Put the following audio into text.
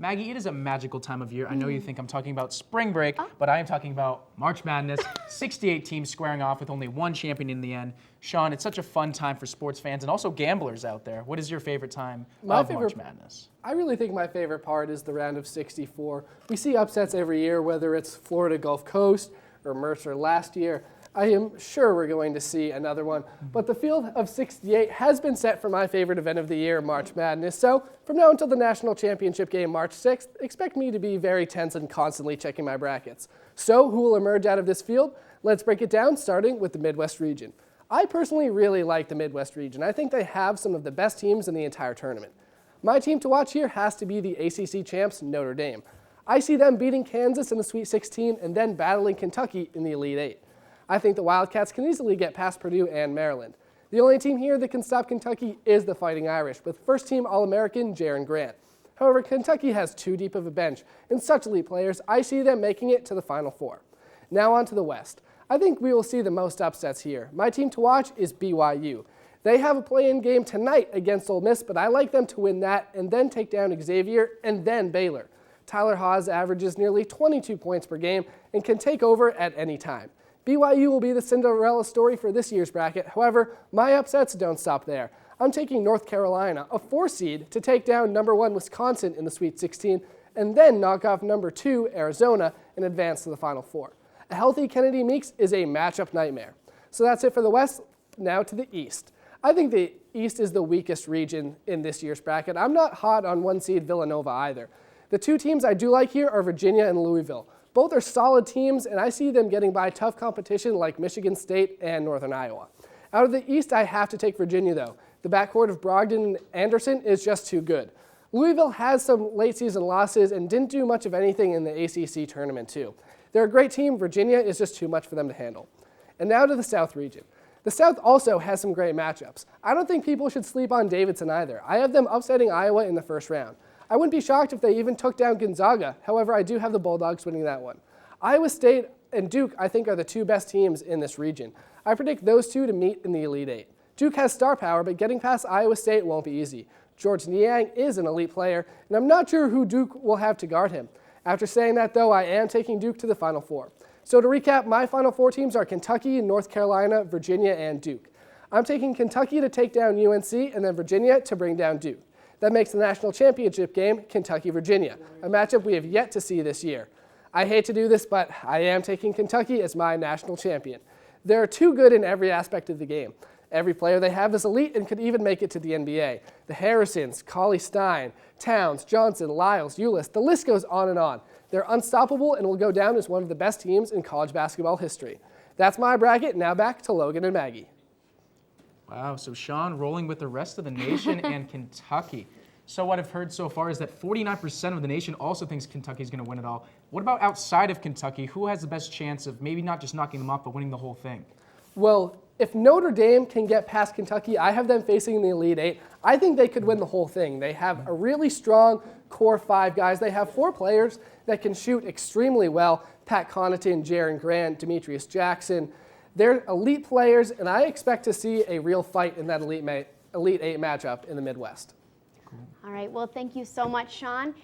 Maggie, it is a magical time of year. I know you think I'm talking about spring break, but I am talking about March Madness. 68 teams squaring off with only one champion in the end. Sean, it's such a fun time for sports fans and also gamblers out there. What is your favorite time of March Madness? I really think my favorite part is the round of 64. We see upsets every year, whether it's Florida Gulf Coast or Mercer last year. I am sure we're going to see another one. But the field of 68 has been set for my favorite event of the year, March Madness. So from now until the national championship game March 6th, expect me to be very tense and constantly checking my brackets. So who will emerge out of this field? Let's break it down, starting with the Midwest region. I personally really like the Midwest region. I think they have some of the best teams in the entire tournament. My team to watch here has to be the ACC champs, Notre Dame. I see them beating Kansas in the Sweet 16 and then battling Kentucky in the Elite 8. I think the Wildcats can easily get past Purdue and Maryland. The only team here that can stop Kentucky is the Fighting Irish, with first-team All-American Jaron Grant. However, Kentucky has too deep of a bench and such elite players, I see them making it to the Final Four. Now on to the West. I think we will see the most upsets here. My team to watch is BYU. They have a play-in game tonight against Ole Miss, but I like them to win that and then take down Xavier and then Baylor. Tyler Haws averages nearly 22 points per game and can take over at any time. BYU will be the Cinderella story for this year's bracket. However, my upsets don't stop there. I'm taking North Carolina, a 4 seed, to take down number 1 Wisconsin in the Sweet 16 and then knock off number 2 Arizona and advance to the Final Four. A healthy Kennedy Meeks is a matchup nightmare. So that's it for the West. Now to the East. I think the East is the weakest region in this year's bracket. I'm not hot on 1 seed Villanova either. The 2 teams I do like here are Virginia and Louisville. Both are solid teams, and I see them getting by tough competition like Michigan State and Northern Iowa. Out of the East, I have to take Virginia, though. The backcourt of Brogdon and Anderson is just too good. Louisville has some late-season losses and didn't do much of anything in the ACC tournament, too. They're a great team. Virginia is just too much for them to handle. And now to the South region. The South also has some great matchups. I don't think people should sleep on Davidson either. I have them upsetting Iowa in the first round. I wouldn't be shocked if they even took down Gonzaga. However, I do have the Bulldogs winning that one. Iowa State and Duke, I think, are the 2 best teams in this region. I predict those 2 to meet in the Elite 8. Duke has star power, but getting past Iowa State won't be easy. George Niang is an elite player, and I'm not sure who Duke will have to guard him. After saying that, though, I am taking Duke to the Final Four. So to recap, my Final Four teams are Kentucky, North Carolina, Virginia, and Duke. I'm taking Kentucky to take down UNC and then Virginia to bring down Duke. That makes the national championship game Kentucky-Virginia, a matchup we have yet to see this year. I hate to do this, but I am taking Kentucky as my national champion. They're too good in every aspect of the game. Every player they have is elite and could even make it to the NBA. The Harrisons, Cauley Stein, Towns, Johnson, Lyles, Ulis, the list goes on and on. They're unstoppable and will go down as one of the best teams in college basketball history. That's my bracket. Now back to Logan and Maggie. Wow, so Sean rolling with the rest of the nation and Kentucky. So what I've heard so far is that 49% of the nation also thinks Kentucky's going to win it all. What about outside of Kentucky? Who has the best chance of maybe not just knocking them off, but winning the whole thing? Well, if Notre Dame can get past Kentucky, I have them facing the Elite 8. I think they could win the whole thing. They have a really strong core 5 guys. They have 4 players that can shoot extremely well. Pat Connaughton, Jaron Grant, Demetrius Jackson. They're elite players, and I expect to see a real fight in that Elite 8 matchup in the Midwest. All right, well, thank you so much, Sean.